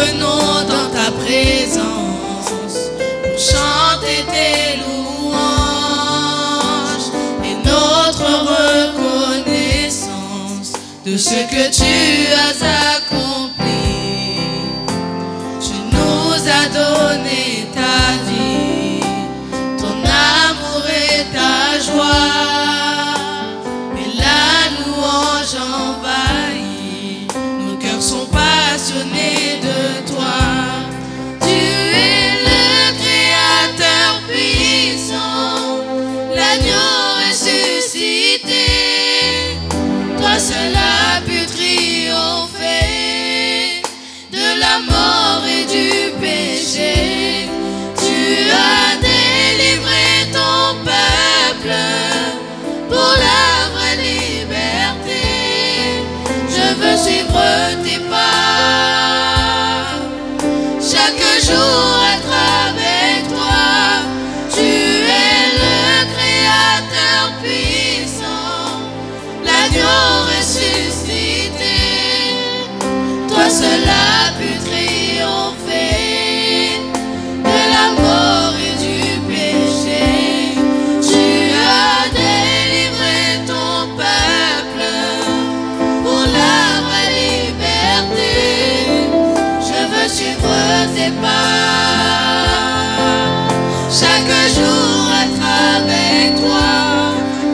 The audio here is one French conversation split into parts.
venons dans ta présence pour chanter tes louanges et notre reconnaissance de ce que tu as accompli. Tu nous as donné ta vie, ton amour et ta joie, et la louange envahit. Nos cœurs sont passionnés de toi. Tu es le Créateur puissant, l'agneau ressuscité. Toi seul as pu triompher de la mort et du péché. Tu as délivré ton peuple pour la vraie liberté. Je veux suivre tes pas, chaque jour être avec toi. Tu es le Créateur puissant, l'agneau ressuscité. Toi seul as pu triompher de la mort et du péché. Tu as délivré ton peuple pour la vraie liberté. Je veux suivre tes pas, chaque jour être avec toi.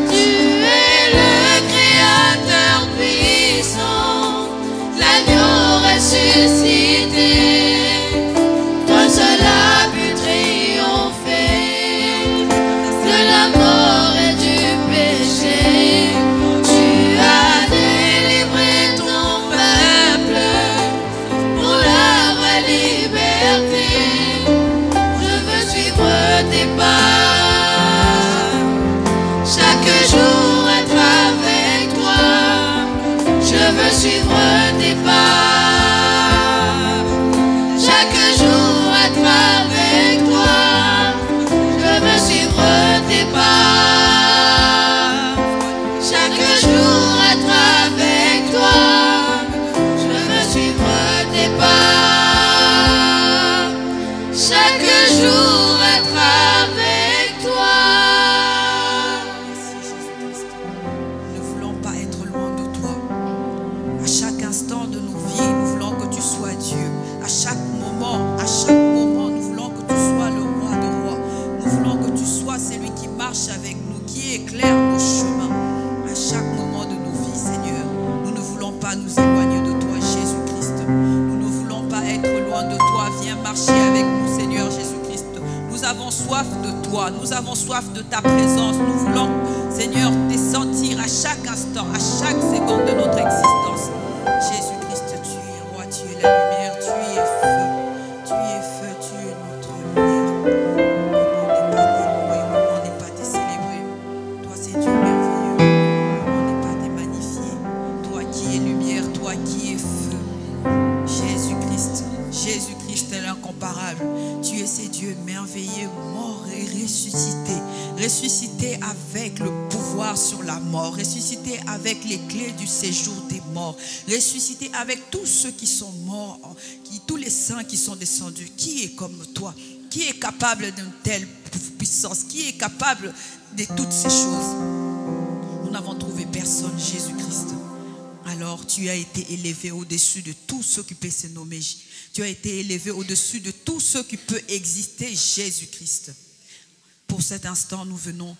Tu es le Créateur puissant, l'agneau ressuscité. Toi seul as pu triompher de la mort et du péché. Tu as délivré ton peuple pour la vraie liberté. Je veux suivre tes pas, chaque jour être avec toi. Je veux suivre tes pas, chaque jour être avec toi. Je veux suivre tes pas, chaque jour être avec toi. Je veux suivre tes pas, chaque jour être avec toi. Nous ne voulons pas être loin de toi. À chaque instant de nos vies, nous voulons que tu sois Dieu. À chaque moment, nous voulons que tu sois le roi de rois. Nous voulons que tu sois celui qui marche avec nous, qui éclaire nos chemins. À chaque moment de nos vies, Seigneur, nous ne voulons pas nous éloigner de toi, Jésus-Christ. Nous ne voulons pas être loin de toi. Viens marcher avec nous, Seigneur Jésus-Christ. Nous avons soif de toi, nous avons soif de ta présence. Nous voulons, Seigneur, te sentir à chaque instant, à chaque seconde de notre existence. Jésus-Christ, tu es roi, tu es la lumière, tu es feu, tu es feu, tu es notre lumière. Comment n'est pas déloué, comment n'est pas décélébré. Toi, c'est Dieu merveilleux, comment n'est pas démagnifié. Toi qui es lumière, toi qui es feu. Jésus-Christ, Jésus-Christ est l'incomparable. Tu es ce Dieu merveilleux, mort et ressuscité. Ressuscité avec le pouvoir sur la mort. Ressuscité avec les clés du séjour des morts. Ressuscité avec tous ceux qui sont morts, tous les saints qui sont descendus. Qui est comme toi? Qui est capable d'une telle puissance? Qui est capable de toutes ces choses? Nous n'avons trouvé personne, Jésus-Christ. Alors tu as été élevé au-dessus de tout ce qui peut se nommer. Tu as été élevé au-dessus de tout ce qui peut exister, Jésus-Christ. Pour cet instant, nous venons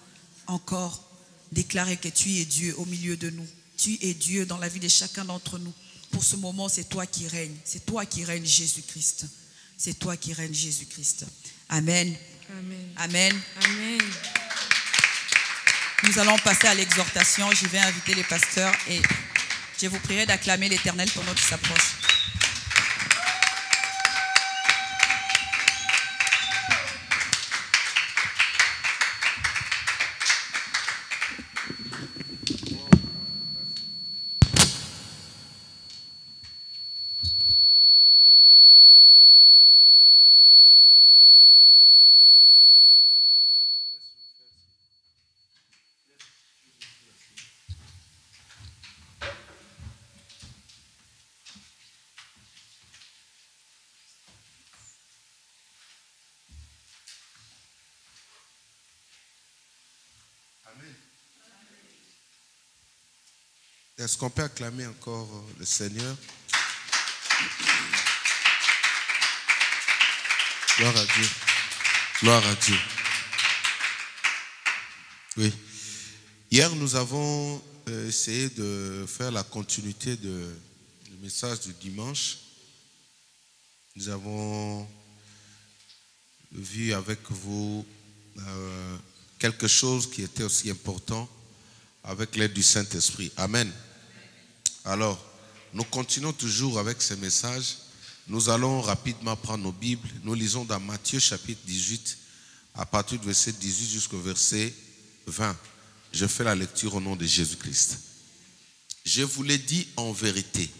encore déclarer que tu es Dieu au milieu de nous. Tu es Dieu dans la vie de chacun d'entre nous. Pour ce moment, c'est toi qui règnes. C'est toi qui règnes, Jésus-Christ. C'est toi qui règnes, Jésus-Christ. Amen. Amen. Amen. Amen. Nous allons passer à l'exhortation. Je vais inviter les pasteurs et je vous prierai d'acclamer l'Éternel pendant qu'il s'approche. Est-ce qu'on peut acclamer encore le Seigneur? Gloire à Dieu. Gloire à Dieu. Oui. Hier, nous avons essayé de faire la continuité du message du dimanche. Nous avons vu avec vous quelque chose qui était aussi important avec l'aide du Saint-Esprit. Amen. Alors, nous continuons toujours avec ces messages. Nous allons rapidement prendre nos Bibles. Nous lisons dans Matthieu chapitre 18, à partir du verset 18 jusqu'au verset 20. Je fais la lecture au nom de Jésus-Christ. Je vous l'ai dit en vérité.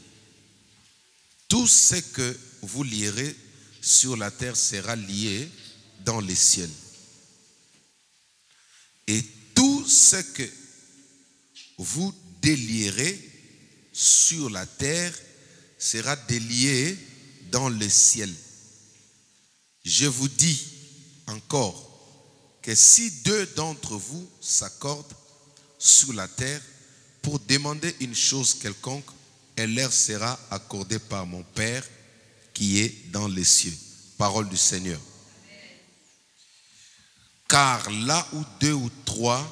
Tout ce que vous lierez sur la terre sera lié dans les cieux. Et tout ce que vous délierez sur la terre sera délié dans le ciel. Je vous dis encore que si deux d'entre vous s'accordent sur la terre pour demander une chose quelconque, elle leur sera accordée par mon Père qui est dans les cieux. Parole du Seigneur. Car là où deux ou trois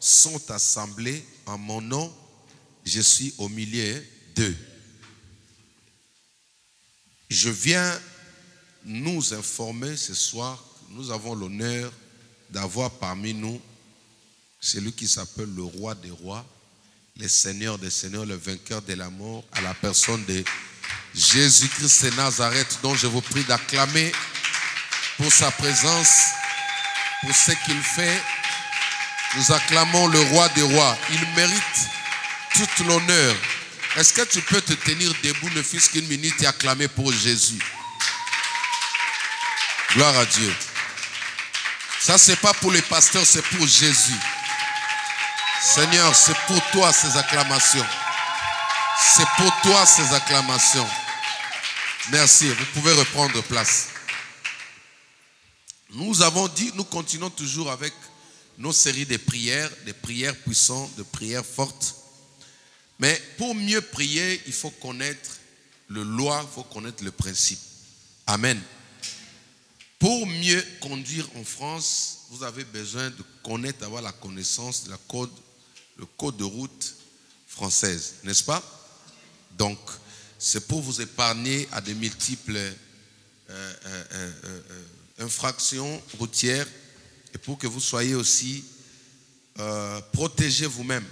sont assemblés en mon nom, je suis au milieu d'eux. Je viens nous informer ce soir que nous avons l'honneur d'avoir parmi nous celui qui s'appelle le roi des rois, le Seigneur des seigneurs, le vainqueur de la mort, à la personne de Jésus-Christ de Nazareth, dont je vous prie d'acclamer pour sa présence, pour ce qu'il fait. Nous acclamons le roi des rois. Il mérite toute l'honneur. Est-ce que tu peux te tenir debout, ne fût-ce qu'une minute, et acclamer pour Jésus? Gloire à Dieu. Ça, c'est pas pour les pasteurs, c'est pour Jésus. Seigneur, c'est pour toi ces acclamations. C'est pour toi ces acclamations. Merci. Vous pouvez reprendre place. Nous avons dit, nous continuons toujours avec nos séries de prières puissantes, de prières fortes. Mais pour mieux prier, il faut connaître le loi, il faut connaître le principe. Amen. Pour mieux conduire en France, vous avez besoin de connaître, d'avoir la connaissance de le code de route française, n'est-ce pas? Donc, c'est pour vous épargner à de multiples infractions routières et pour que vous soyez aussi protégés vous-même.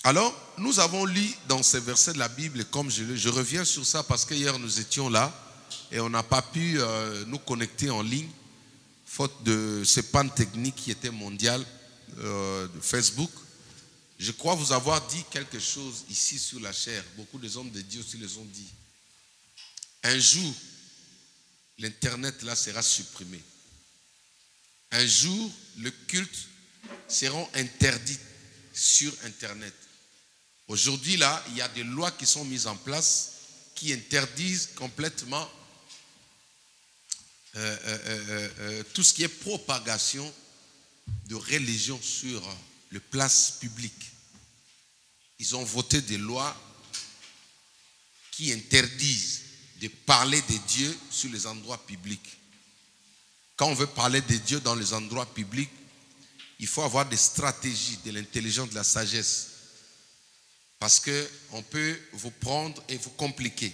Alors, nous avons lu dans ces versets de la Bible, comme je reviens sur ça parce qu'hier nous étions là et on n'a pas pu nous connecter en ligne, faute de ces pannes techniques qui étaient mondiales de Facebook. Je crois vous avoir dit quelque chose ici sur la chair. Beaucoup des hommes de Dieu aussi les ont dit. Un jour, l'Internet là sera supprimé. Un jour, le culte sera interdit sur Internet. Aujourd'hui là, il y a des lois qui sont mises en place qui interdisent complètement tout ce qui est propagation de religion sur les places publiques. Ils ont voté des lois qui interdisent de parler de Dieu sur les endroits publics. Quand on veut parler de Dieu dans les endroits publics, il faut avoir des stratégies, de l'intelligence, de la sagesse. Parce qu'on peut vous prendre et vous compliquer.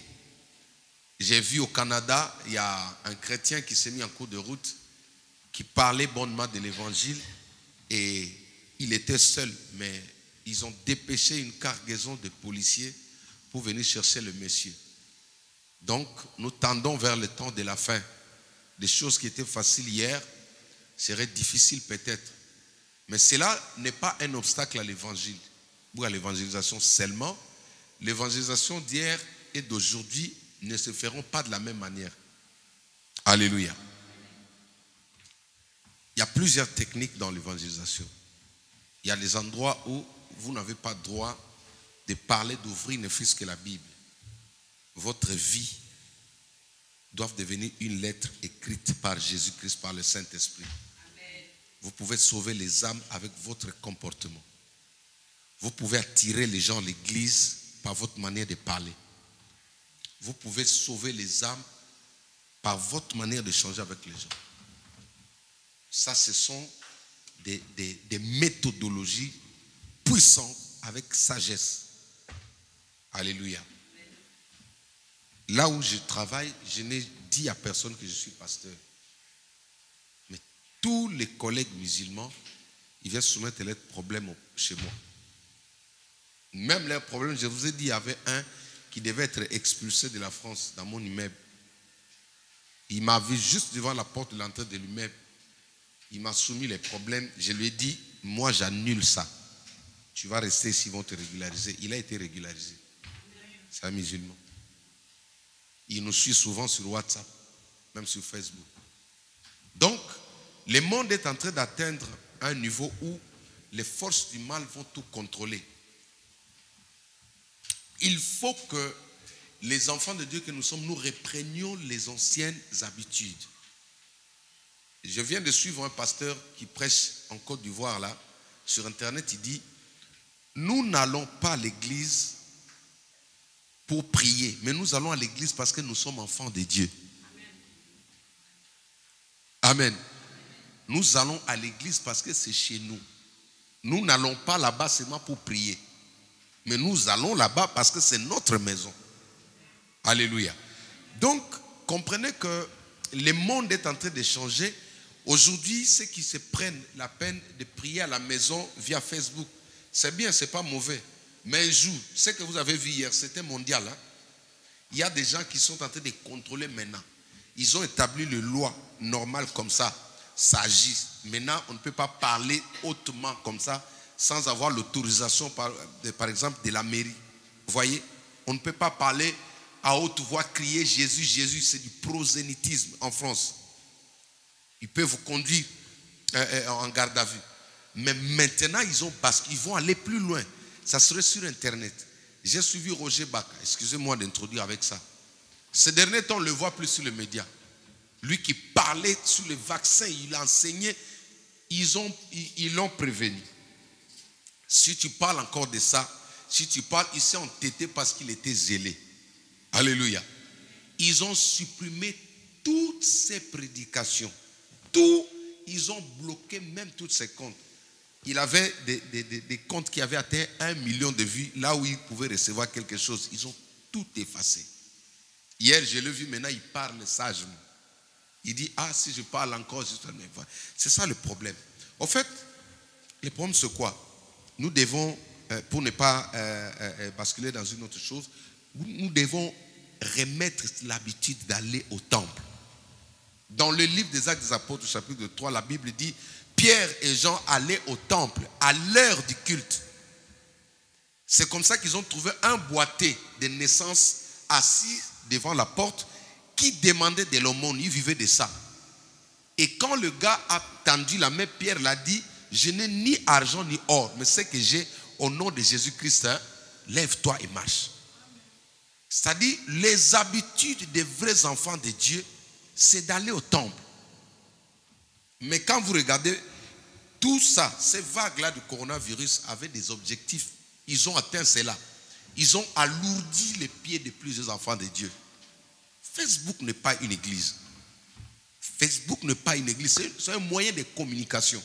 J'ai vu au Canada, il y a un chrétien qui s'est mis en cours de route, qui parlait bonnement de l'évangile et il était seul, mais ils ont dépêché une cargaison de policiers pour venir chercher le monsieur. Donc, nous tendons vers le temps de la fin. Des choses qui étaient faciles hier seraient difficiles peut-être. Mais cela n'est pas un obstacle à l'évangile ou à l'évangélisation seulement. L'évangélisation d'hier et d'aujourd'hui ne se feront pas de la même manière. Alléluia. Il y a plusieurs techniques dans l'évangélisation. Il y a des endroits où vous n'avez pas droit de parler, d'ouvrir ne fût-ce que la Bible. Votre vie doit devenir une lettre écrite par Jésus-Christ, par le Saint-Esprit. Vous pouvez sauver les âmes avec votre comportement. Vous pouvez attirer les gens à l'église par votre manière de parler. Vous pouvez sauver les âmes par votre manière de changer avec les gens. Ça, ce sont des méthodologies puissantes avec sagesse. Alléluia. Là où je travaille, je n'ai dit à personne que je suis pasteur. Mais tous les collègues musulmans, ils viennent soumettre leurs problèmes chez moi. Même leurs problèmes, je vous ai dit, il y avait un qui devait être expulsé de la France dans mon immeuble. Il m'a vu juste devant la porte de l'entrée de l'immeuble. Il m'a soumis les problèmes. Je lui ai dit, moi j'annule ça. Tu vas rester ici, ils vont te régulariser. Il a été régularisé. C'est un musulman. Il nous suit souvent sur WhatsApp, même sur Facebook. Donc, le monde est en train d'atteindre un niveau où les forces du mal vont tout contrôler. Il faut que les enfants de Dieu que nous sommes, nous reprenions les anciennes habitudes. Je viens de suivre un pasteur qui prêche en Côte d'Ivoire là, sur Internet. Il dit, nous n'allons pas à l'église pour prier, mais nous allons à l'église parce que nous sommes enfants de Dieu. Amen. Nous allons à l'église parce que c'est chez nous. Nous n'allons pas là-bas seulement pour prier, mais nous allons là-bas parce que c'est notre maison. Alléluia. Donc, comprenez que le monde est en train de changer. Aujourd'hui, ceux qui se prennent la peine de prier à la maison via Facebook, c'est bien, c'est pas mauvais. Mais un jour, ce que vous avez vu hier, c'était mondial. Hein? Il y a des gens qui sont en train de contrôler maintenant. Ils ont établi les lois normales comme ça. Ça agit. Maintenant, on ne peut pas parler hautement comme ça sans avoir l'autorisation, par exemple, de la mairie. Vous voyez, on ne peut pas parler à haute voix, crier Jésus, Jésus. C'est du prosélytisme en France. Ils peuvent vous conduire en garde à vue. Mais maintenant, ils vont aller plus loin. Ça serait sur Internet. J'ai suivi Roger Baka. Excusez-moi d'introduire avec ça. Ces derniers temps, on ne le voit plus sur les médias. Lui qui parlait sur les vaccins, il enseignait. Ils l'ont prévenu. Si tu parles encore de ça, si tu parles, il s'est entêté parce qu'il était zélé. Alléluia. Ils ont supprimé toutes ces prédications. Ils ont bloqué même tous ces comptes. Il avait des comptes qui avaient atteint 1 million de vues, là où il pouvait recevoir quelque chose. Ils ont tout effacé. Hier, je l'ai vu, maintenant il parle sagement. Il dit, si je parle encore, c'est ça le problème. En fait, le problème c'est quoi? Nous devons, pour ne pas basculer dans une autre chose, nous devons remettre l'habitude d'aller au temple. Dans le livre des Actes des Apôtres, chapitre 3, la Bible dit, Pierre et Jean allaient au temple à l'heure du culte. C'est comme ça qu'ils ont trouvé un boiteux de naissance assis devant la porte qui demandait de l'aumône. Il vivait de ça. Et quand le gars a tendu la main, Pierre l'a dit, je n'ai ni argent ni or, mais ce que j'ai au nom de Jésus-Christ, lève-toi et marche. C'est-à-dire, les habitudes des vrais enfants de Dieu, c'est d'aller au temple. Mais quand vous regardez tout ça, ces vagues-là du coronavirus avaient des objectifs. Ils ont atteint cela. Ils ont alourdi les pieds de plusieurs enfants de Dieu. Facebook n'est pas une église. Facebook n'est pas une église. C'est un moyen de communication.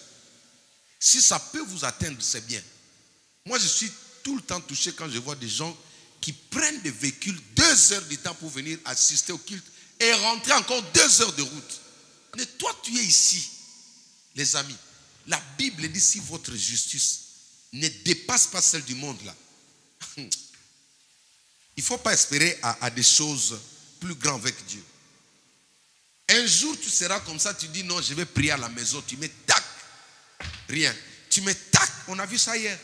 Si ça peut vous atteindre, c'est bien. Moi, je suis tout le temps touché quand je vois des gens qui prennent des véhicules 2 heures du temps pour venir assister au culte et rentrer encore 2 heures de route. Mais toi, tu es ici. Les amis, la Bible dit si votre justice ne dépasse pas celle du monde là, il ne faut pas espérer à des choses plus grandes avec Dieu. Un jour tu seras comme ça, tu dis non, je vais prier à la maison, tu mets tac, rien. Tu mets tac, on a vu ça hier.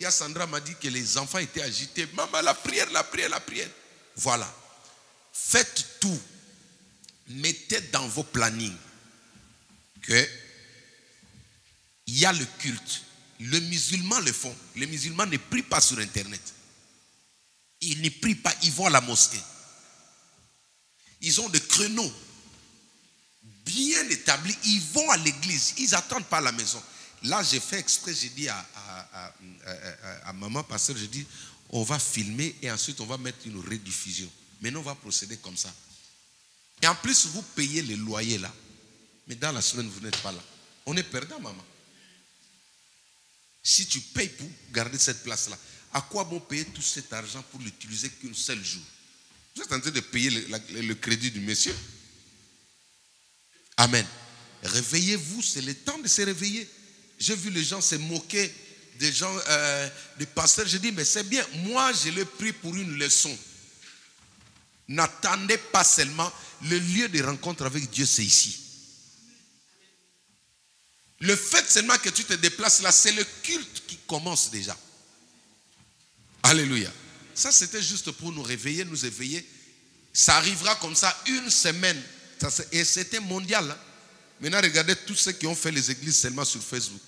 Il y a Sandra m'a dit que les enfants étaient agités. Maman, la prière, la prière, la prière. Voilà. Faites tout. Mettez dans vos plannings que il y a le culte. Les musulmans le font. Les musulmans ne prient pas sur Internet. Ils ne prient pas, ils vont à la mosquée. Ils ont des créneaux bien établis. Ils vont à l'église. Ils n'attendent pas à la maison. là, j'ai fait exprès, j'ai dit à maman, pasteur, j'ai dit, on va filmer et ensuite on va mettre une rediffusion. Maintenant, on va procéder comme ça. Et en plus, vous payez les loyers là. Mais dans la semaine, vous n'êtes pas là. On est perdant, maman. Si tu payes pour garder cette place-là, à quoi bon payer tout cet argent pour l'utiliser qu'un seul jour? Vous êtes en train de payer le crédit du monsieur. Amen. Réveillez-vous, c'est le temps de se réveiller. J'ai vu les gens se moquer des gens, des pasteurs. Je dis, mais c'est bien. Moi, je l'ai pris pour une leçon. N'attendez pas seulement. Le lieu de rencontre avec Dieu, c'est ici. Le fait seulement que tu te déplaces là, c'est le culte qui commence déjà. Alléluia. Ça, c'était juste pour nous réveiller, nous éveiller. Ça arrivera comme ça une semaine. Et c'était mondial. Hein. Maintenant, regardez tous ceux qui ont fait les églises seulement sur Facebook.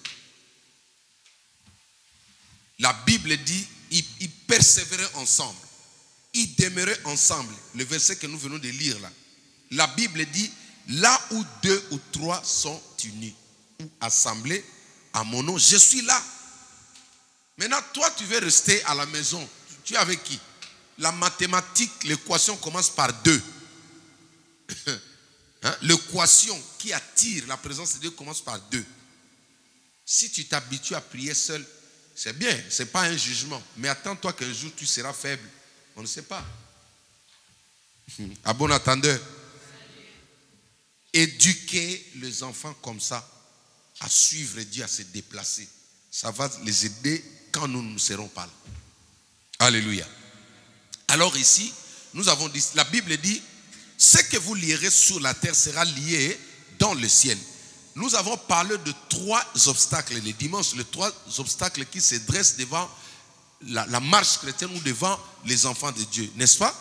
La Bible dit, ils persévéraient ensemble. Ils demeuraient ensemble. Le verset que nous venons de lire là. La Bible dit, là où 2 ou 3 sont unis ou assemblés à mon nom, je suis là. Maintenant, toi, tu veux rester à la maison. Tu es avec qui? La mathématique, l'équation commence par 2. Hein? L'équation qui attire la présence de Dieu commence par 2. Si tu t'habitues à prier seul, c'est bien, ce n'est pas un jugement. Mais attends-toi qu'un jour tu seras faible. On ne sait pas. À bon entendeur. Éduquer les enfants comme ça, à suivre Dieu, à se déplacer. Ça va les aider quand nous ne serons pas là. Alléluia. Alors ici, nous avons dit, la Bible dit, ce que vous lierez sur la terre sera lié dans le ciel. Nous avons parlé de 3 obstacles les dimanches, les 3 obstacles qui se dressent devant la marche chrétienne ou devant les enfants de Dieu, n'est-ce pas?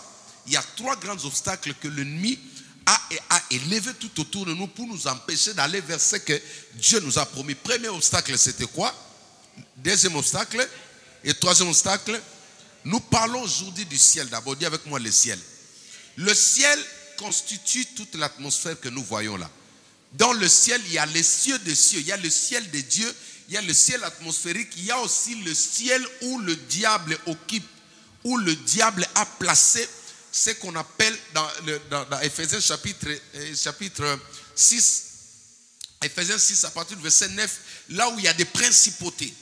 Il y a 3 grands obstacles que l'ennemi a élevé tout autour de nous pour nous empêcher d'aller vers ce que Dieu nous a promis. Premier obstacle, c'était quoi? Deuxième obstacle et troisième obstacle. Nous parlons aujourd'hui du ciel. D'abord, dis avec moi le ciel. Le ciel constitue toute l'atmosphère que nous voyons là. Dans le ciel, il y a les cieux des cieux. Il y a le ciel de Dieu. Il y a le ciel atmosphérique. Il y a aussi le ciel où le diable occupe, où le diable a placé ce qu'on appelle dans Ephésiens chapitre 6, Ephésiens 6 à partir du verset 9, là où il y a des principautés.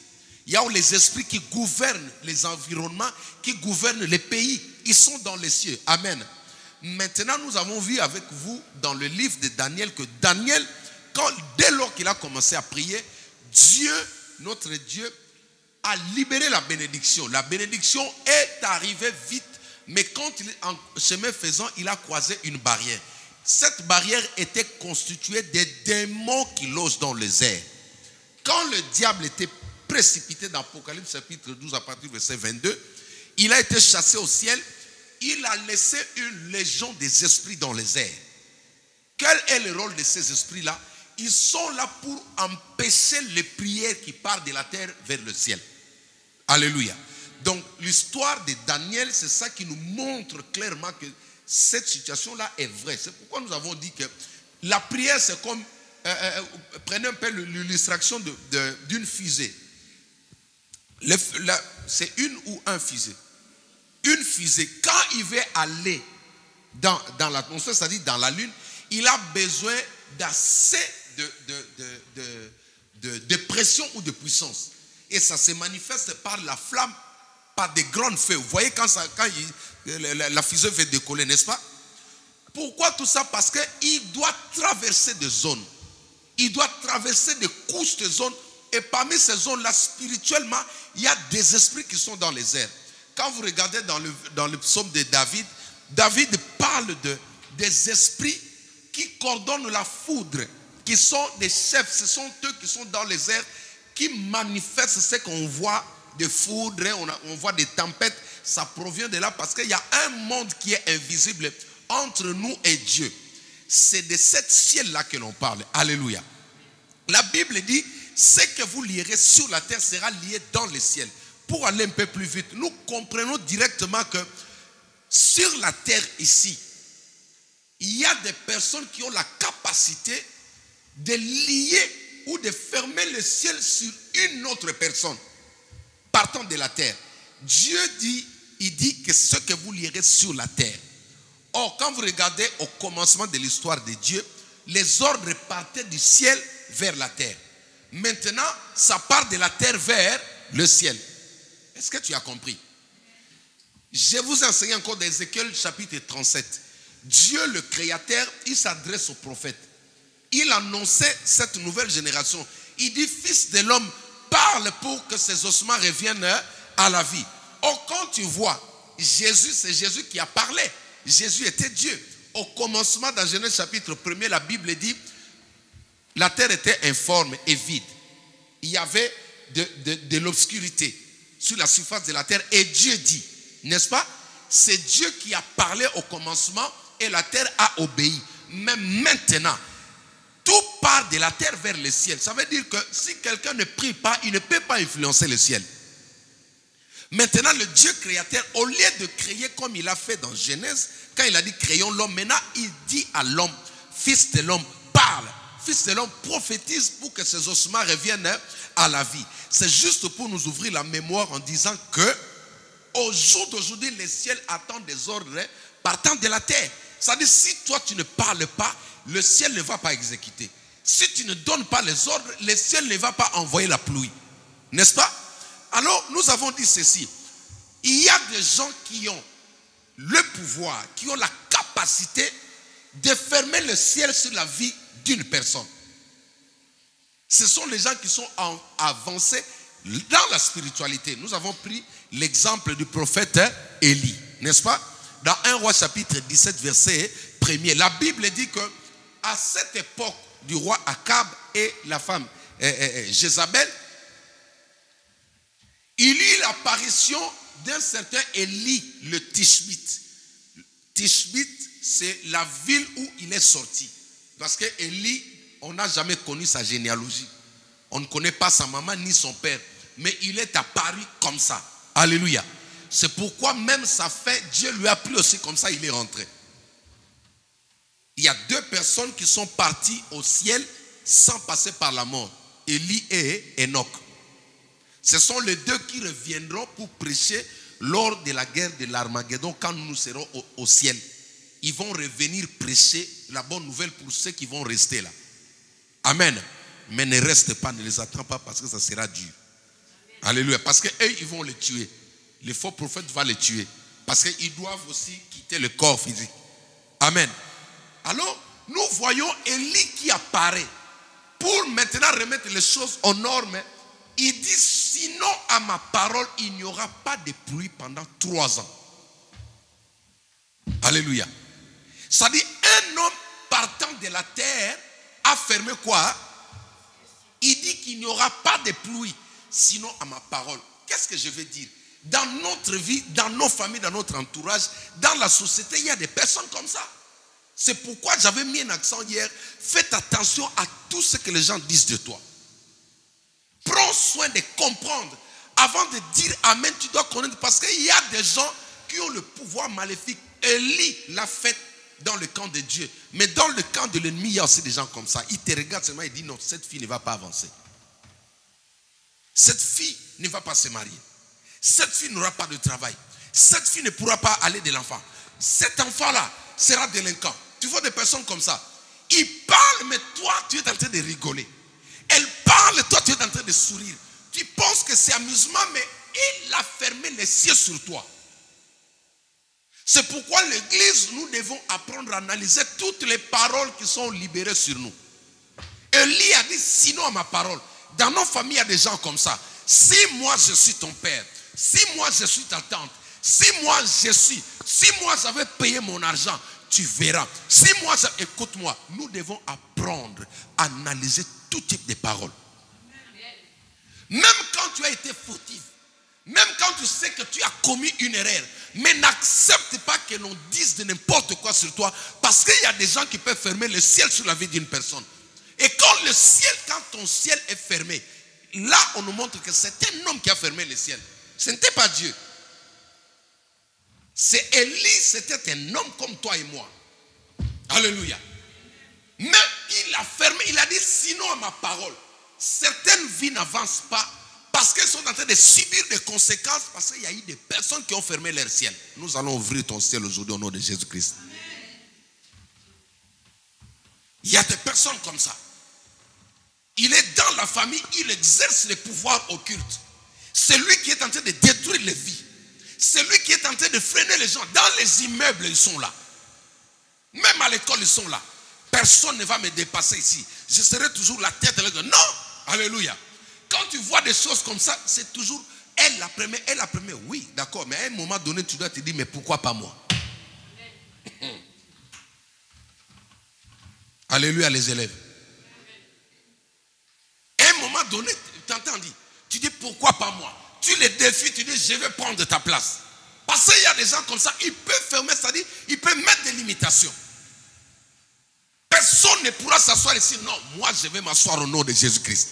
Il y a où les esprits qui gouvernent les environnements, qui gouvernent les pays. Ils sont dans les cieux. Amen. Maintenant, nous avons vu avec vous dans le livre de Daniel que Daniel, dès lors qu'il a commencé à prier, Dieu, notre Dieu, a libéré la bénédiction. La bénédiction est arrivée vite, mais quand en chemin faisant, il a croisé une barrière. Cette barrière était constituée des démons qui logent dans les airs. Quand le diable était précipité dans Apocalypse chapitre 12 à partir du verset 22, il a été chassé au ciel. Il a laissé une légion des esprits dans les airs. Quel est le rôle de ces esprits-là? Ils sont là pour empêcher les prières qui partent de la terre vers le ciel. Alléluia. Donc l'histoire de Daniel, c'est ça qui nous montre clairement que cette situation-là est vraie. C'est pourquoi nous avons dit que la prière, c'est comme, prenez un peu l'illustration d'une fusée. C'est une ou un fusée. Une fusée, quand il veut aller dans l'atmosphère, c'est-à-dire dans la lune, il a besoin d'assez de pression ou de puissance. Et ça se manifeste par la flamme, par des grands feux. Vous voyez quand la fusée veut décoller, n'est-ce pas? Pourquoi tout ça? Parce qu'il doit traverser des zones. Il doit traverser des couches de zones. Et parmi ces zones-là, spirituellement, il y a des esprits qui sont dans les airs. Quand vous regardez dans le psaume de David, David parle des esprits qui coordonnent la foudre, qui sont des chefs. Ce sont eux qui sont dans les airs, qui manifestent ce qu'on voit de foudre, on voit des tempêtes. Ça provient de là parce qu'il y a un monde qui est invisible entre nous et Dieu. C'est de cet ciel-là que l'on parle. Alléluia. La Bible dit, ce que vous lierez sur la terre sera lié dans le ciel. Pour aller un peu plus vite, nous comprenons directement que sur la terre ici, il y a des personnes qui ont la capacité de lier ou de fermer le ciel sur une autre personne partant de la terre. Dieu dit, il dit que ce que vous lirez sur la terre. Or, quand vous regardez au commencement de l'histoire de Dieu, les ordres partaient du ciel vers la terre. Maintenant, ça part de la terre vers le ciel. Est-ce que tu as compris? Je vous enseigne encore d'Ézéchiel chapitre 37. Dieu le Créateur, il s'adresse au prophète. Il annonçait cette nouvelle génération. Il dit, fils de l'homme, parle pour que ces ossements reviennent à la vie. Or, quand tu vois, Jésus, c'est Jésus qui a parlé. Jésus était Dieu. Au commencement, dans Genèse chapitre 1er, la Bible dit, la terre était informe et vide. Il y avait de l'obscurité sur la surface de la terre. Et Dieu dit, n'est-ce pas? C'est Dieu qui a parlé au commencement et la terre a obéi. Mais maintenant, tout part de la terre vers le ciel. Ça veut dire que si quelqu'un ne prie pas, il ne peut pas influencer le ciel. Maintenant, le Dieu créateur, au lieu de créer comme il a fait dans Genèse, quand il a dit créons l'homme, maintenant il dit à l'homme, fils de l'homme, parle. Fils de l'homme, prophétise pour que ces ossements reviennent à la vie. C'est juste pour nous ouvrir la mémoire en disant que au jour d'aujourd'hui, le ciel attend des ordres partant de la terre. C'est-à-dire, si toi tu ne parles pas, le ciel ne va pas exécuter. Si tu ne donnes pas les ordres, le ciel ne va pas envoyer la pluie. N'est-ce pas? Alors, nous avons dit ceci. Il y a des gens qui ont le pouvoir, qui ont la capacité de fermer le ciel sur la vie d'une personne. Ce sont les gens qui sont avancés dans la spiritualité. Nous avons pris l'exemple du prophète Élie, n'est-ce pas? Dans 1 Roi chapitre 17 verset 1er, la Bible dit que à cette époque du roi Akab et la femme Jézabel, il eut l'apparition d'un certain Élie le Tishbite. Tishbite, c'est la ville où il est sorti. Parce que Élie, on n'a jamais connu sa généalogie. On ne connaît pas sa maman ni son père. Mais il est apparu comme ça. Alléluia. C'est pourquoi même sa fin, Dieu lui a pris aussi comme ça, il est rentré. Il y a deux personnes qui sont parties au ciel sans passer par la mort. Élie et Enoch. Ce sont les deux qui reviendront pour prêcher lors de la guerre de l'Armageddon quand nous serons au ciel. Ils vont revenir prêcher la bonne nouvelle pour ceux qui vont rester là. Amen. Mais ne reste pas, ne les attends pas parce que ça sera dur. Alléluia. Parce qu'eux, ils vont les tuer. Les faux prophètes vont les tuer. Parce qu'ils doivent aussi quitter le corps physique. Amen. Alors, nous voyons Élie qui apparaît pour maintenant remettre les choses aux normes. Il dit, sinon à ma parole, il n'y aura pas de pluie pendant 3 ans. Alléluia. Ça dit, un homme partant de la terre a fermé quoi? Il dit qu'il n'y aura pas de pluie, sinon à ma parole. Qu'est-ce que je veux dire? Dans notre vie, dans nos familles, dans notre entourage, dans la société, il y a des personnes comme ça. C'est pourquoi j'avais mis un accent hier. Faites attention à tout ce que les gens disent de toi. Prends soin de comprendre. Avant de dire Amen, tu dois connaître. Parce qu'il y a des gens qui ont le pouvoir maléfique. Élie l'a fait dans le camp de Dieu. Mais dans le camp de l'ennemi, il y a aussi des gens comme ça. Ils te regardent seulement et disent non, cette fille ne va pas avancer. Cette fille ne va pas se marier. Cette fille n'aura pas de travail. Cette fille ne pourra pas aller de l'enfant. Cet enfant-là sera délinquant. Tu vois des personnes comme ça. Ils parlent, mais toi, tu es en train de rigoler. Elle parle, toi, tu es en train de sourire. Tu penses que c'est amusement, mais il a fermé les cieux sur toi. C'est pourquoi l'église, nous devons apprendre à analyser toutes les paroles qui sont libérées sur nous. Élie a dit, sinon à ma parole. Dans nos familles, il y a des gens comme ça. Si moi je suis ton père, si moi je suis ta tante, si moi j'avais payé mon argent, tu verras. Si moi, écoute-moi, nous devons apprendre à analyser tout type de paroles. Même quand tu as été fautif, même quand tu sais que tu as commis une erreur, mais n'accepte pas que l'on dise de n'importe quoi sur toi, parce qu'il y a des gens qui peuvent fermer le ciel sur la vie d'une personne. Et quand ton ciel est fermé, là on nous montre que c'est un homme qui a fermé le ciel. Ce n'était pas Dieu. C'est Élie, c'était un homme comme toi et moi. Alléluia. Mais il a fermé, il a dit sinon à ma parole. certaines vies n'avancent pas parce qu'elles sont en train de subir des conséquences, parce qu'il y a eu des personnes qui ont fermé leur ciel. Nous allons ouvrir ton ciel aujourd'hui au nom de Jésus-Christ. Il y a des personnes comme ça. Il est dans la famille, il exerce les pouvoirs occultes. C'est lui qui est en train de détruire les vies. C'est lui qui est en train de freiner les gens. Dans les immeubles, ils sont là. Même à l'école, ils sont là. Personne ne va me dépasser ici. Je serai toujours la tête. Non, alléluia. Quand tu vois des choses comme ça, c'est toujours elle la première, elle la première. Oui, d'accord, mais à un moment donné, tu dois te dire, mais pourquoi pas moi? Alléluia, les élèves. À un moment donné, tu entends dire, tu dis, pourquoi pas moi? Tu les défies, tu dis, je vais prendre ta place. Parce qu'il y a des gens comme ça, ils peuvent fermer, c'est-à-dire, ils peuvent mettre des limitations. Personne ne pourra s'asseoir ici. Non, moi je vais m'asseoir au nom de Jésus-Christ.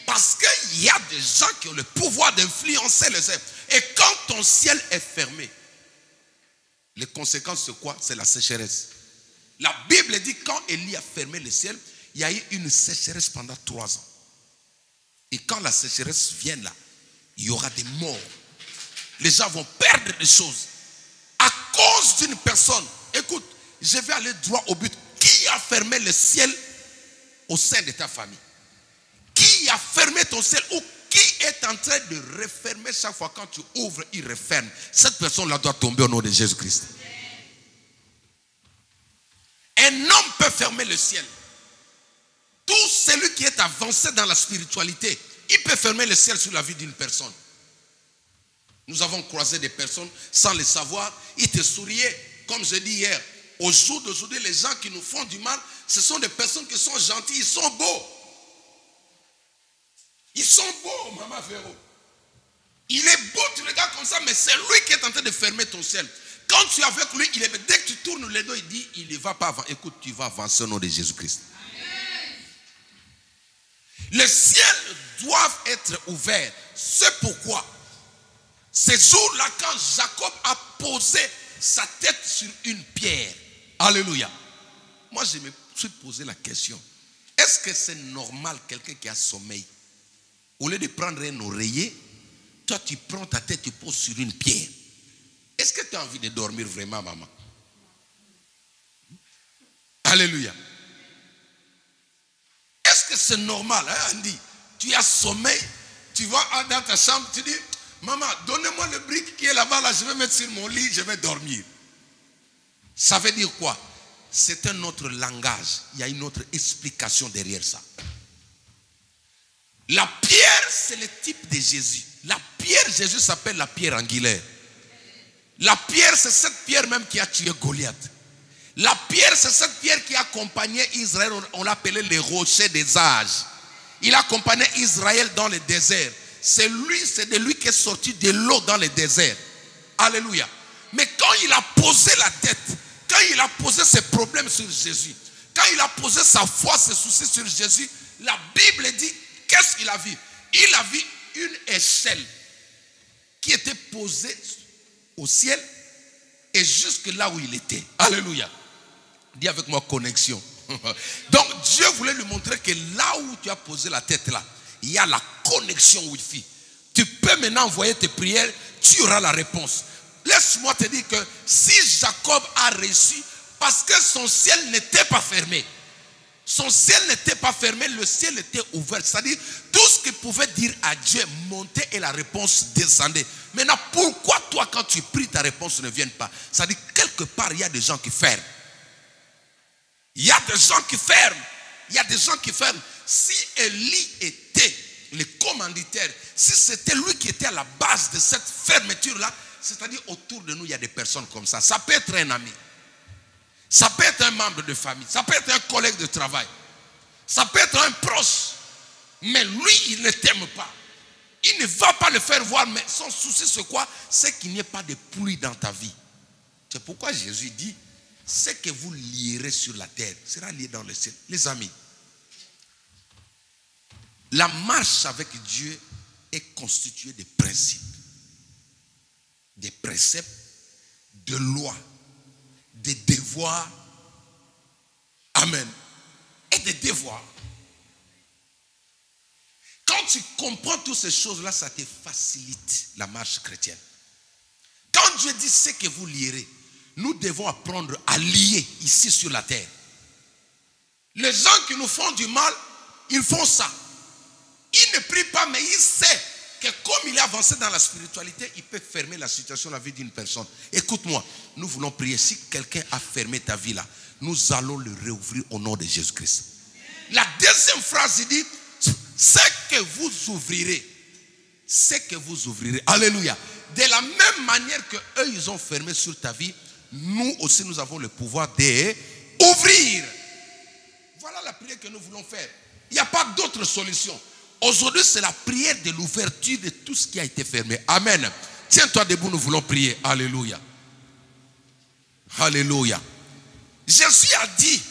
Parce qu'il y a des gens qui ont le pouvoir d'influencer les êtres. Et quand ton ciel est fermé, les conséquences c'est quoi? C'est la sécheresse. La Bible dit quand Élie a fermé le ciel, il y a eu une sécheresse pendant 3 ans. Et quand la sécheresse vient là, il y aura des morts. Les gens vont perdre des choses. À cause d'une personne. Écoute, je vais aller droit au but. Qui a fermé le ciel au sein de ta famille? Qui a fermé ton ciel? Ou qui est en train de refermer chaque fois quand tu ouvres, il referme? Cette personne-là doit tomber au nom de Jésus-Christ. Un homme peut fermer le ciel. Tout celui qui est avancé dans la spiritualité, il peut fermer le ciel sur la vie d'une personne. Nous avons croisé des personnes sans le savoir. Ils te souriaient, comme je dis hier. Au jour d'aujourd'hui, les gens qui nous font du mal, ce sont des personnes qui sont gentilles, ils sont beaux. Ils sont beaux, Maman Véro. Il est beau, tu regardes comme ça, mais c'est lui qui est en train de fermer ton ciel. Quand tu es avec lui, dès que tu tournes les dos, il dit, il ne va pas avant. Écoute, tu vas avancer au nom de Jésus-Christ. Les ciels doivent être ouverts. C'est pourquoi, ces jours-là, quand Jacob a posé sa tête sur une pierre, alléluia. Moi, je me suis posé la question. Est-ce que c'est normal quelqu'un qui a sommeil? Au lieu de prendre un oreiller, toi tu prends ta tête, tu poses sur une pierre. Est-ce que tu as envie de dormir vraiment, maman? Alléluia. Est-ce que c'est normal, hein, Andy? Tu as sommeil, tu vas dans ta chambre, tu dis, maman, donnez-moi le brique qui est là-bas, là, je vais mettre sur mon lit, je vais dormir. Ça veut dire quoi? C'est un autre langage. Il y a une autre explication derrière ça. La pierre, c'est le type de Jésus. La pierre, Jésus s'appelle la pierre angulaire. La pierre, c'est cette pierre même qui a tué Goliath. La pierre, c'est cette pierre qui accompagnait Israël. On l'appelait le rocher des âges. Il accompagnait Israël dans le désert. C'est de lui qui est sorti de l'eau dans le désert. Alléluia. Mais quand il a posé la tête, quand il a posé ses problèmes sur Jésus, quand il a posé sa foi, ses soucis sur Jésus, la Bible dit, qu'est-ce qu'il a vu? Il a vu une échelle qui était posée au ciel et jusque là où il était. Alléluia. Dis avec moi connexion. Donc Dieu voulait lui montrer que là où tu as posé la tête là, il y a la connexion Wi-Fi. Tu peux maintenant envoyer tes prières, tu auras la réponse. Laisse-moi te dire que si Jacob a reçu, parce que son ciel n'était pas fermé. Son ciel n'était pas fermé, le ciel était ouvert. C'est-à-dire, tout ce qu'il pouvait dire à Dieu montait et la réponse descendait. Maintenant, pourquoi toi, quand tu pries, ta réponse ne vient pas? C'est-à-dire, quelque part, il y a des gens qui ferment. Il y a des gens qui ferment. Il y a des gens qui ferment. Si Élie était le commanditaire, si c'était lui qui était à la base de cette fermeture-là, c'est-à-dire autour de nous, il y a des personnes comme ça. Ça peut être un ami. Ça peut être un membre de famille. Ça peut être un collègue de travail. Ça peut être un proche. Mais lui, il ne t'aime pas. Il ne va pas le faire voir. Mais son souci, c'est quoi? C'est qu'il n'y ait pas de pluie dans ta vie. C'est pourquoi Jésus dit, ce que vous lierez sur la terre sera lié dans le ciel. Les amis, la marche avec Dieu est constituée de principes. Des préceptes, de lois, des devoirs. Amen. Et des devoirs. tu comprends toutes ces choses-là, ça te facilite la marche chrétienne. Quand Dieu dit ce que vous lierez, nous devons apprendre à lier ici sur la terre. Les gens qui nous font du mal, ils font ça. Ils ne prient pas, mais ils savent que comme il est avancé dans la spiritualité, il peut fermer la situation, la vie d'une personne. Écoute-moi, nous voulons prier. Si quelqu'un a fermé ta vie là, nous allons le réouvrir au nom de Jésus-Christ. La deuxième phrase, il dit, c'est que vous ouvrirez. C'est que vous ouvrirez. Alléluia. De la même manière que eux, ils ont fermé sur ta vie, nous aussi, nous avons le pouvoir d'ouvrir. Voilà la prière que nous voulons faire. Il n'y a pas d'autre solution. Aujourd'hui, c'est la prière de l'ouverture de tout ce qui a été fermé. Amen. Tiens-toi debout, nous voulons prier. Alléluia. Alléluia. Jésus a dit,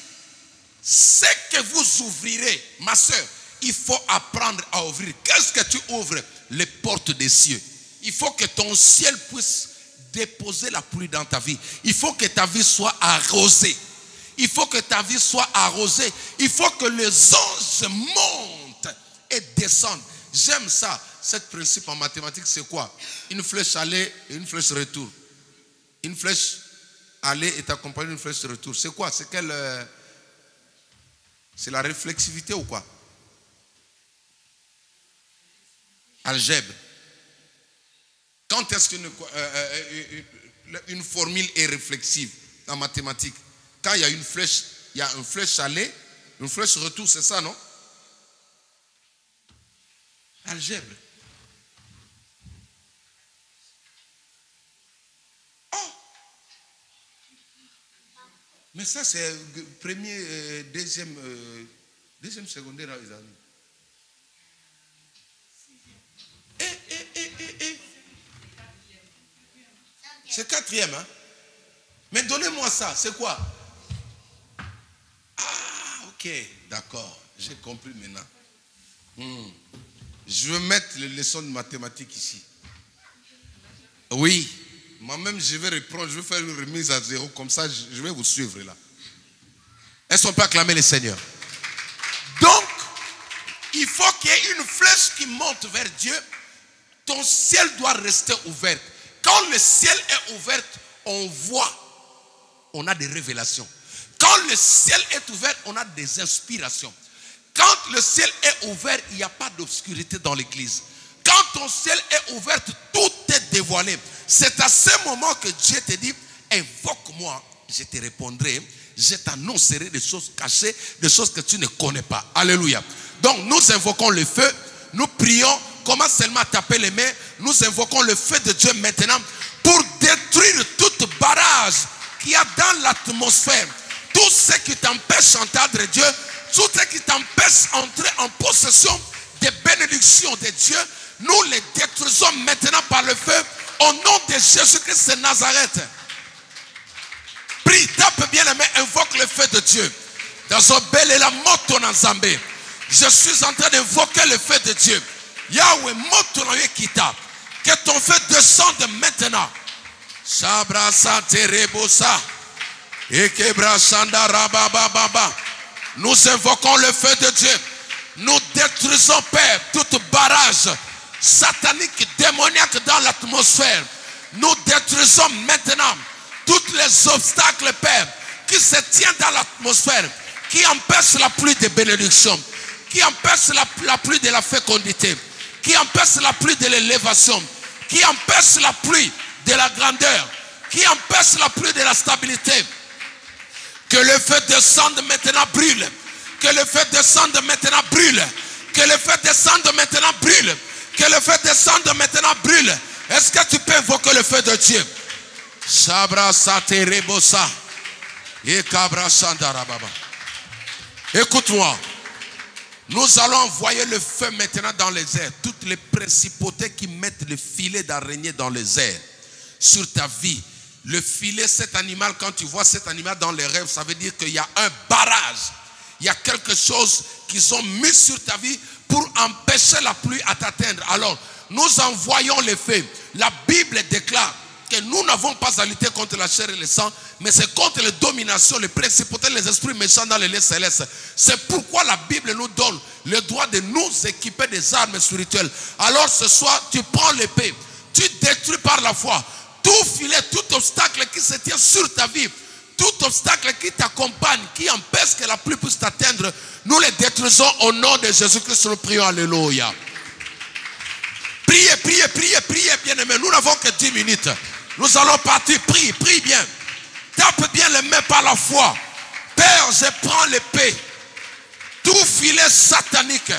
ce que vous ouvrirez, ma soeur, il faut apprendre à ouvrir. Qu'est-ce que tu ouvres? Les portes des cieux. Il faut que ton ciel puisse déposer la pluie dans ta vie. Il faut que ta vie soit arrosée. Il faut que ta vie soit arrosée. Il faut que les anges montent et descendent. J'aime ça. Ce principe en mathématiques, c'est quoi? Une flèche aller et une flèche retour. Une flèche aller est accompagnée d'une flèche retour. C'est quoi? C'est quelle... c'est la réflexivité ou quoi? Algèbre. Quand est-ce qu'une formule est réflexive en mathématiques? Quand il y a une flèche, il y a une flèche aller, une flèche retour, c'est ça, non? Algèbre. Oh! Mais ça, c'est premier, deuxième secondaire, les amis. C'est quatrième, hein? Mais donnez-moi ça, c'est quoi? Ah, ok, d'accord, j'ai compris maintenant. Je vais mettre les leçons de mathématiques ici. Oui, moi-même je vais reprendre, je vais faire une remise à zéro, comme ça je vais vous suivre là. Est-ce qu'on peut acclamer le Seigneur? Donc, il faut qu'il y ait une flèche qui monte vers Dieu. Ton ciel doit rester ouvert. Quand le ciel est ouvert, on voit, on a des révélations. Quand le ciel est ouvert, on a des inspirations. Quand le ciel est ouvert, il n'y a pas d'obscurité dans l'église. Quand ton ciel est ouvert, tout est dévoilé. C'est à ce moment que Dieu te dit, invoque-moi, je te répondrai. Je t'annoncerai des choses cachées, des choses que tu ne connais pas. Alléluia. Donc nous invoquons le feu, nous prions. Commence seulement à taper les mains. Nous invoquons le feu de Dieu maintenant pour détruire toute barrage qu'il y a dans l'atmosphère. Tout ce qui t'empêche d'entendre Dieu, tout ce qui t'empêche d'entrer en possession des bénédictions de Dieu, nous les détruisons maintenant par le feu au nom de Jésus-Christ de Nazareth. Prie, tape bien les mains, invoque le feu de Dieu. Dans un bel et la moto dans Zambé. Je suis en train d'invoquer le feu de Dieu. Yahweh, que ton feu descende maintenant. Nous invoquons le feu de Dieu. Nous détruisons, Père, toute barrage satanique, démoniaque dans l'atmosphère. Nous détruisons maintenant tous les obstacles, Père, qui se tiennent dans l'atmosphère, qui empêchent la pluie de bénédiction, qui empêchent la pluie de la fécondité, qui empêche la pluie de l'élévation, qui empêche la pluie de la grandeur, qui empêche la pluie de la stabilité. Que le feu descende maintenant brûle. Que le feu descende maintenant brûle. Que le feu descende maintenant brûle. Que le feu descende maintenant brûle. Est-ce que tu peux invoquer le feu de Dieu? Écoute-moi. Nous allons envoyer le feu maintenant dans les airs. Toutes les principautés qui mettent le filet d'araignée dans les airs sur ta vie. Le filet, cet animal, quand tu vois cet animal dans les rêves, ça veut dire qu'il y a un barrage. Il y a quelque chose qu'ils ont mis sur ta vie pour empêcher la pluie à t'atteindre. Alors, nous envoyons le feu. La Bible déclare que nous n'avons pas à lutter contre la chair et le sang, mais c'est contre les dominations, les principautés, les esprits méchants dans les lieux célestes. C'est pourquoi la Bible nous donne le droit de nous équiper des armes spirituelles. Alors ce soir, tu prends l'épée, tu détruis par la foi tout filet, tout obstacle qui se tient sur ta vie, tout obstacle qui t'accompagne, qui empêche que la pluie puisse t'atteindre. Nous les détruisons au nom de Jésus-Christ. Nous prions, alléluia. Priez, priez, priez, priez, bien-aimés. Nous n'avons que 10 minutes. Nous allons partir. Prie, prie bien. Tape bien les mains par la foi. Père, je prends l'épée. Tout filet satanique,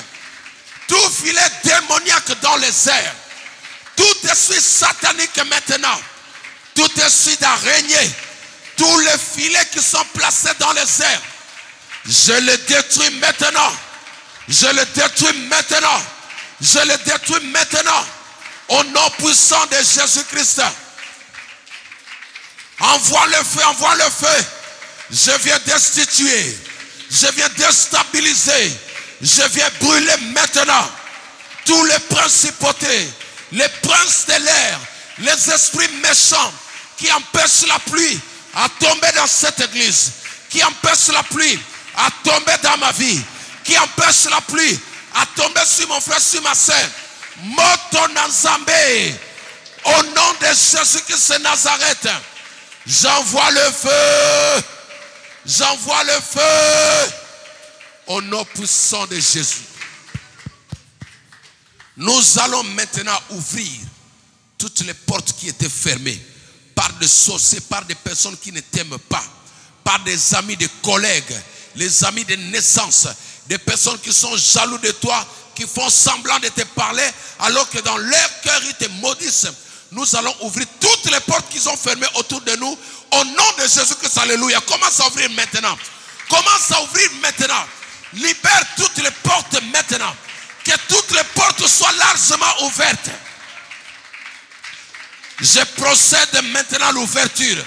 tout filet démoniaque dans les airs, tout esprit satanique maintenant, tout esprit d'araignée, tous les filets qui sont placés dans les airs, je les détruis maintenant. Je les détruis maintenant. Je les détruis maintenant. Au nom puissant de Jésus-Christ. Envoie le feu, envoie le feu. Je viens destituer. Je viens déstabiliser. Je viens brûler maintenant tous les principautés, les princes de l'air, les esprits méchants qui empêchent la pluie à tomber dans cette église, qui empêchent la pluie à tomber dans ma vie, qui empêchent la pluie à tomber sur mon frère, sur ma soeur. Motonazambé, au nom de Jésus-Christ de Nazareth, j'envoie le feu. J'envoie le feu au nom puissant de Jésus. Nous allons maintenant ouvrir toutes les portes qui étaient fermées par des sorciers, par des personnes qui ne t'aiment pas, par des amis, des collègues, les amis de naissance, des personnes qui sont jaloux de toi, qui font semblant de te parler alors que dans leur cœur ils te maudissent. Nous allons ouvrir toutes les portes qu'ils ont fermées autour de nous au nom de Jésus-Christ. Alléluia. Commence à ouvrir maintenant. Commence à ouvrir maintenant. Libère toutes les portes maintenant. Que toutes les portes soient largement ouvertes. Je procède maintenant à l'ouverture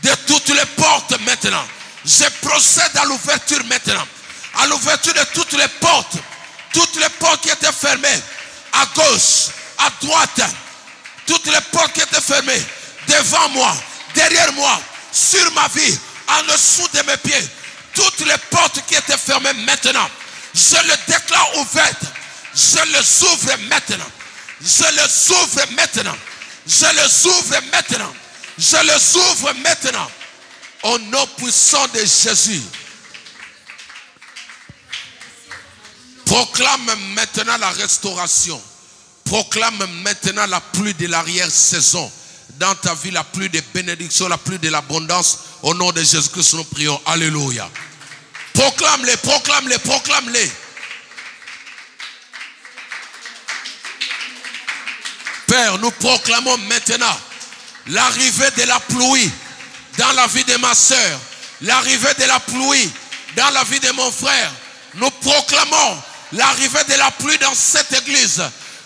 de toutes les portes maintenant. Je procède à l'ouverture maintenant. À l'ouverture de toutes les portes. Toutes les portes qui étaient fermées. À gauche, à droite. Toutes les portes qui étaient fermées. Devant moi, derrière moi, sur ma vie, en dessous de mes pieds. Toutes les portes qui étaient fermées maintenant. Je les déclare ouvertes. Je les ouvre maintenant. Je les ouvre maintenant. Je les ouvre maintenant. Je les ouvre maintenant. Au nom puissant de Jésus. Proclame maintenant la restauration. Proclame maintenant la pluie de l'arrière-saison. Dans ta vie, la pluie de bénédiction, la pluie de l'abondance. Au nom de Jésus-Christ, nous prions. Alléluia. Proclame-les, proclame-les, proclame-les. Père, nous proclamons maintenant l'arrivée de la pluie dans la vie de ma soeur, l'arrivée de la pluie dans la vie de mon frère. Nous proclamons l'arrivée de la pluie dans cette église.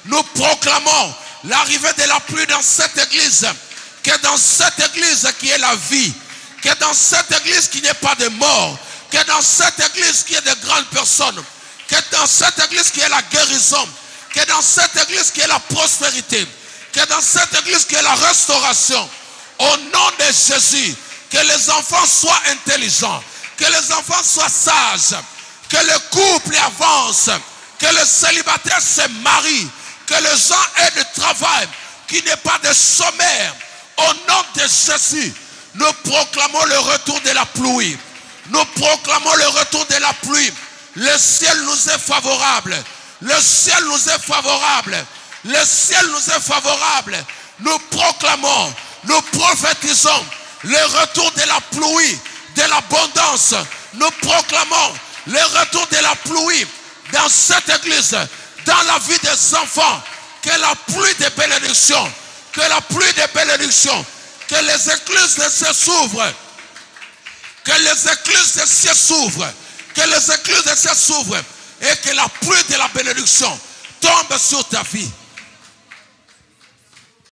Nous proclamons l'arrivée de la pluie dans cette église. Que dans cette église qui est la vie, que dans cette église qui n'est pas de mort, que dans cette église qui est de grandes personnes, que dans cette église qui est la guérison, que dans cette église qui est la prospérité, que dans cette église qui est la restauration. Au nom de Jésus, que les enfants soient intelligents, que les enfants soient sages, que le couple avance, que les célibataires se marient, que les gens aient du travail, qu'il n'y ait pas de chômeurs. Au nom de Jésus, nous proclamons le retour de la pluie. Nous proclamons le retour de la pluie. Le ciel nous est favorable. Le ciel nous est favorable. Le ciel nous est favorable. Nous proclamons, nous prophétisons le retour de la pluie, de l'abondance. Nous proclamons le retour de la pluie dans cette église, dans la vie des enfants. Que la pluie de bénédiction, que la pluie de bénédiction, que les écluses de ciel s'ouvrent, que les écluses de ciel s'ouvrent, que les écluses de ciel s'ouvrent, et que la pluie de la bénédiction tombe sur ta vie.